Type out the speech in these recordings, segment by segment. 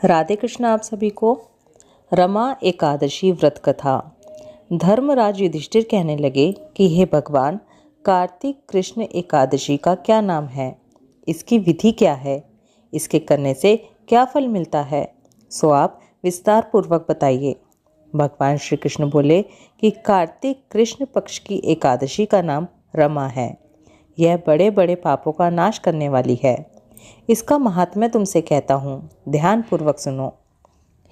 राधे कृष्ण आप सभी को। रमा एकादशी व्रत कथा। धर्मराज युधिष्ठिर कहने लगे कि हे भगवान, कार्तिक कृष्ण एकादशी का क्या नाम है, इसकी विधि क्या है, इसके करने से क्या फल मिलता है, सो आप विस्तार पूर्वक बताइए। भगवान श्री कृष्ण बोले कि कार्तिक कृष्ण पक्ष की एकादशी का नाम रमा है। यह बड़े बड़े पापों का नाश करने वाली है। इसका महात्म्य तुमसे कहता हूँ, ध्यान पूर्वक सुनो।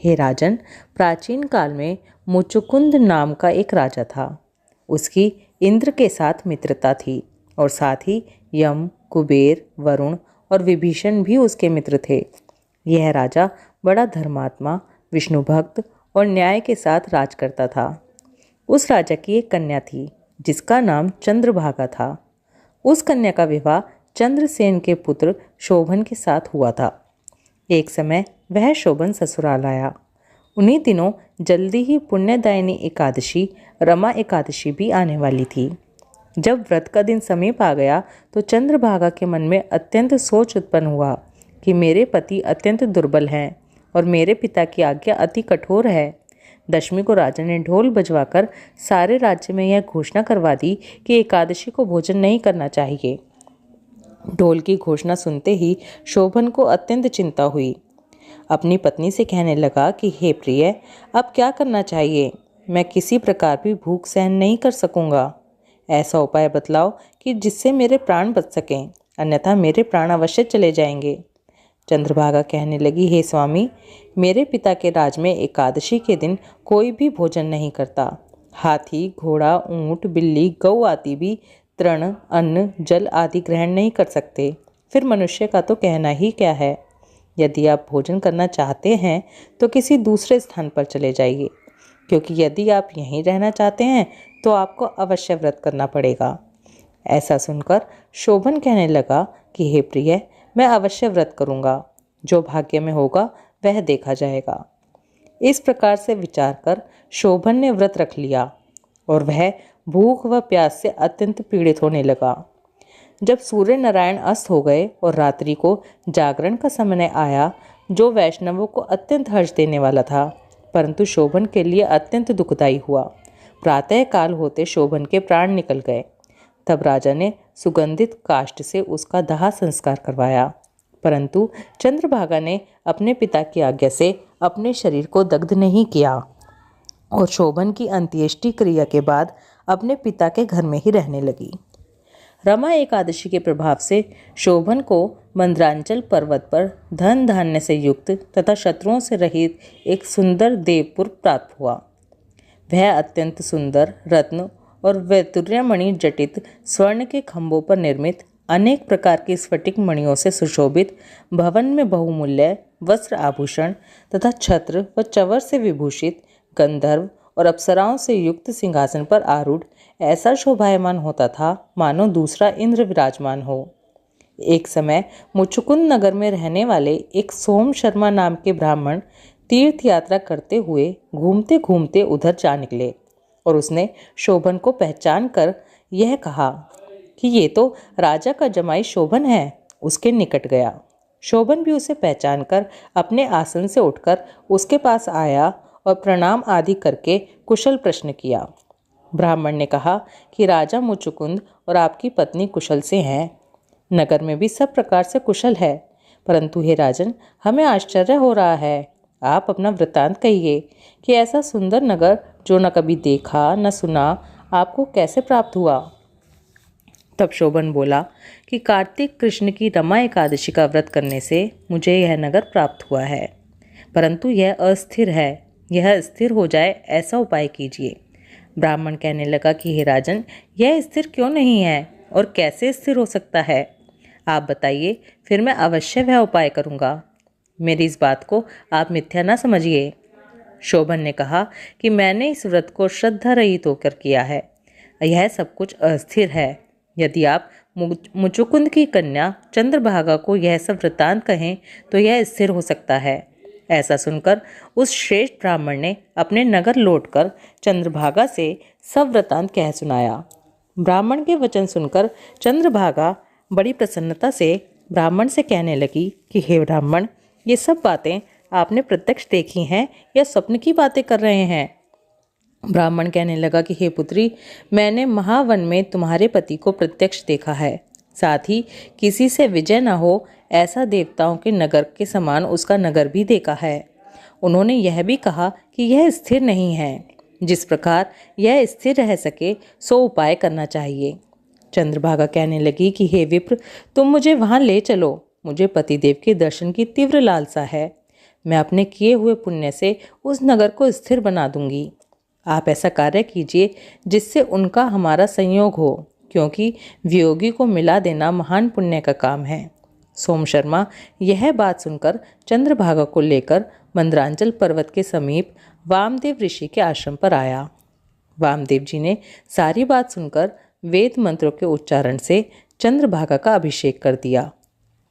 हे राजन, प्राचीन काल में मुचुकुंद नाम का एक राजा था। उसकी इंद्र के साथ मित्रता थी और साथ ही यम, कुबेर, वरुण और विभीषण भी उसके मित्र थे। यह राजा बड़ा धर्मात्मा, विष्णु भक्त और न्याय के साथ राज करता था। उस राजा की एक कन्या थी जिसका नाम चंद्रभागा था। उस कन्या का विवाह चंद्रसेन के पुत्र शोभन के साथ हुआ था। एक समय वह शोभन ससुराल आया। उन्हीं दिनों जल्दी ही पुण्यदायिनी एकादशी रमा एकादशी भी आने वाली थी। जब व्रत का दिन समीप आ गया तो चंद्रभागा के मन में अत्यंत सोच उत्पन्न हुआ कि मेरे पति अत्यंत दुर्बल हैं और मेरे पिता की आज्ञा अति कठोर है। दशमी को राजा ने ढोल बजवाकर सारे राज्य में यह घोषणा करवा दी कि एकादशी को भोजन नहीं करना चाहिए। ढोल की घोषणा सुनते ही शोभन को अत्यंत चिंता हुई। अपनी पत्नी से कहने लगा कि हे प्रिय, अब क्या करना चाहिए? मैं किसी प्रकार भी भूख सहन नहीं कर सकूंगा। ऐसा उपाय बतलाओ कि जिससे मेरे प्राण बच सकें, अन्यथा मेरे प्राण अवश्य चले जाएंगे। चंद्रभागा कहने लगी, हे स्वामी, मेरे पिता के राज में एकादशी के दिन कोई भी भोजन नहीं करता। हाथी, घोड़ा, ऊंट, बिल्ली, गौ आदि भी तृण, अन्न, जल आदि ग्रहण नहीं कर सकते। फिर मनुष्य का तो कहना ही क्या है। यदि आप भोजन करना चाहते हैं तो किसी दूसरे स्थान पर चले जाइए, क्योंकि यदि आप यहीं रहना चाहते हैं तो आपको अवश्य व्रत करना पड़ेगा। ऐसा सुनकर शोभन कहने लगा कि हे प्रिय, मैं अवश्य व्रत करूँगा। जो भाग्य में होगा वह देखा जाएगा। इस प्रकार से विचार कर शोभन ने व्रत रख लिया और वह भूख व प्यास से अत्यंत पीड़ित होने लगा। जब सूर्य नारायण अस्त हो गए और रात्रि को जागरण का समय आया, जो वैष्णवों को अत्यंत हर्ष देने वाला था, परंतु शोभन के लिए अत्यंत दुखदायी हुआ। प्रातः काल होते शोभन के प्राण निकल गए। तब राजा ने सुगंधित काष्ठ से उसका दाह संस्कार करवाया, परंतु चंद्रभागा ने अपने पिता की आज्ञा से अपने शरीर को दग्ध नहीं किया और शोभन की अंत्येष्टि क्रिया के बाद अपने पिता के घर में ही रहने लगी। रमा एकादशी के प्रभाव से शोभन को मंद्रांचल पर्वत पर धन धान्य से युक्त तथा शत्रुओं से रहित एक सुंदर देवपुर प्राप्त हुआ। वह अत्यंत सुंदर रत्न और वैतुर्यमणि जटित स्वर्ण के खंभों पर निर्मित अनेक प्रकार की स्फटिक मणियों से सुशोभित भवन में बहुमूल्य वस्त्र आभूषण तथा छत्र व चवर से विभूषित गंधर्व और अप्सराओं से युक्त सिंहासन पर आरूढ़ ऐसा शोभायमान होता था मानो दूसरा इंद्र विराजमान हो। एक समय मुचुकुंद नगर में रहने वाले एक सोम शर्मा नाम के ब्राह्मण तीर्थ यात्रा करते हुए घूमते घूमते उधर जा निकले और उसने शोभन को पहचान कर यह कहा कि ये तो राजा का जमाई शोभन है। उसके निकट गया। शोभन भी उसे पहचान कर अपने आसन से उठकर उसके पास आया और प्रणाम आदि करके कुशल प्रश्न किया। ब्राह्मण ने कहा कि राजा मुचुकुंद और आपकी पत्नी कुशल से हैं। नगर में भी सब प्रकार से कुशल है, परंतु हे राजन, हमें आश्चर्य हो रहा है। आप अपना वृत्तांत कहिए कि ऐसा सुंदर नगर जो न कभी देखा न सुना, आपको कैसे प्राप्त हुआ। तब शोभन बोला कि कार्तिक कृष्ण की रमा एकादशी का व्रत करने से मुझे यह नगर प्राप्त हुआ है, परंतु यह अस्थिर है। यह स्थिर हो जाए ऐसा उपाय कीजिए। ब्राह्मण कहने लगा कि हे राजन, यह स्थिर क्यों नहीं है और कैसे स्थिर हो सकता है? आप बताइए, फिर मैं अवश्य वह उपाय करूँगा। मेरी इस बात को आप मिथ्या न समझिए। शोभन ने कहा कि मैंने इस व्रत को श्रद्धा रहित होकर किया है। यह सब कुछ अस्थिर है। यदि आप मुचुकुंद की कन्या चंद्रभागा को यह सब वृत्तांत कहें तो यह स्थिर हो सकता है। ऐसा सुनकर उस श्रेष्ठ ब्राह्मण ने अपने नगर लौटकर चंद्रभागा से सब वृत्तांत कह सुनाया। ब्राह्मण के वचन सुनकर चंद्रभागा बड़ी प्रसन्नता से ब्राह्मण से कहने लगी कि हे ब्राह्मण, ये सब बातें आपने प्रत्यक्ष देखी हैं या स्वप्न की बातें कर रहे हैं? ब्राह्मण कहने लगा कि हे पुत्री, मैंने महावन में तुम्हारे पति को प्रत्यक्ष देखा है। साथ ही किसी से विजय न हो ऐसा देवताओं के नगर के समान उसका नगर भी देखा है। उन्होंने यह भी कहा कि यह स्थिर नहीं है। जिस प्रकार यह स्थिर रह सके सो उपाय करना चाहिए। चंद्रभागा कहने लगी कि हे विप्र, तुम मुझे वहाँ ले चलो। मुझे पतिदेव के दर्शन की तीव्र लालसा है। मैं अपने किए हुए पुण्य से उस नगर को स्थिर बना दूंगी। आप ऐसा कार्य कीजिए जिससे उनका हमारा संयोग हो, क्योंकि वियोगी को मिला देना महान पुण्य का काम है। सोम शर्मा यह बात सुनकर चंद्रभागा को लेकर मंदरांचल पर्वत के समीप वामदेव ऋषि के आश्रम पर आया। वामदेव जी ने सारी बात सुनकर वेद मंत्रों के उच्चारण से चंद्रभागा का अभिषेक कर दिया।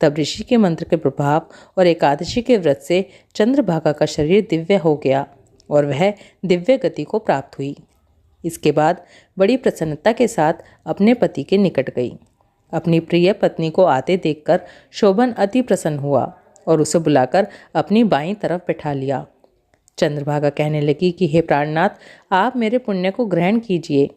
तब ऋषि के मंत्र के प्रभाव और एकादशी के व्रत से चंद्रभागा का शरीर दिव्य हो गया और वह दिव्य गति को प्राप्त हुई। इसके बाद बड़ी प्रसन्नता के साथ अपने पति के निकट गई। अपनी प्रिय पत्नी को आते देखकर शोभन अति प्रसन्न हुआ और उसे बुलाकर अपनी बाईं तरफ बैठा लिया। चंद्रभागा कहने लगी कि हे प्राणनाथ, आप मेरे पुण्य को ग्रहण कीजिए।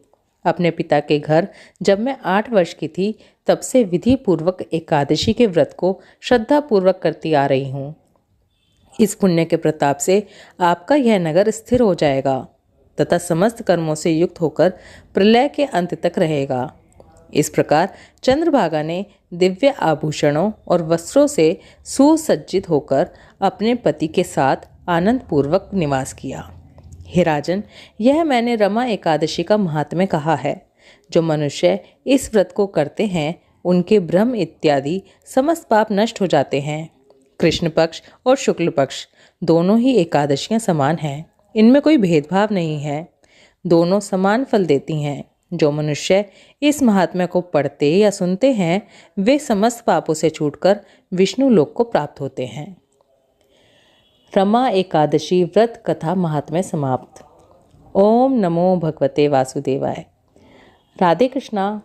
अपने पिता के घर जब मैं 8 वर्ष की थी तब से विधि पूर्वक एकादशी के व्रत को श्रद्धा पूर्वक करती आ रही हूँ। इस पुण्य के प्रताप से आपका यह नगर स्थिर हो जाएगा तथा समस्त कर्मों से युक्त होकर प्रलय के अंत तक रहेगा। इस प्रकार चंद्रभागा ने दिव्य आभूषणों और वस्त्रों से सुसज्जित होकर अपने पति के साथ आनंद पूर्वक निवास किया। हे राजन, यह मैंने रमा एकादशी का महात्म्य कहा है। जो मनुष्य इस व्रत को करते हैं उनके ब्रह्म इत्यादि समस्त पाप नष्ट हो जाते हैं। कृष्ण पक्ष और शुक्ल पक्ष दोनों ही एकादशियां समान हैं। इनमें कोई भेदभाव नहीं है। दोनों समान फल देती हैं। जो मनुष्य इस महात्म्य को पढ़ते या सुनते हैं वे समस्त पापों से छूटकर विष्णु लोक को प्राप्त होते हैं। रमा एकादशी व्रत कथा महात्म्य समाप्त। ओम नमो भगवते वासुदेवाय। राधे कृष्णा।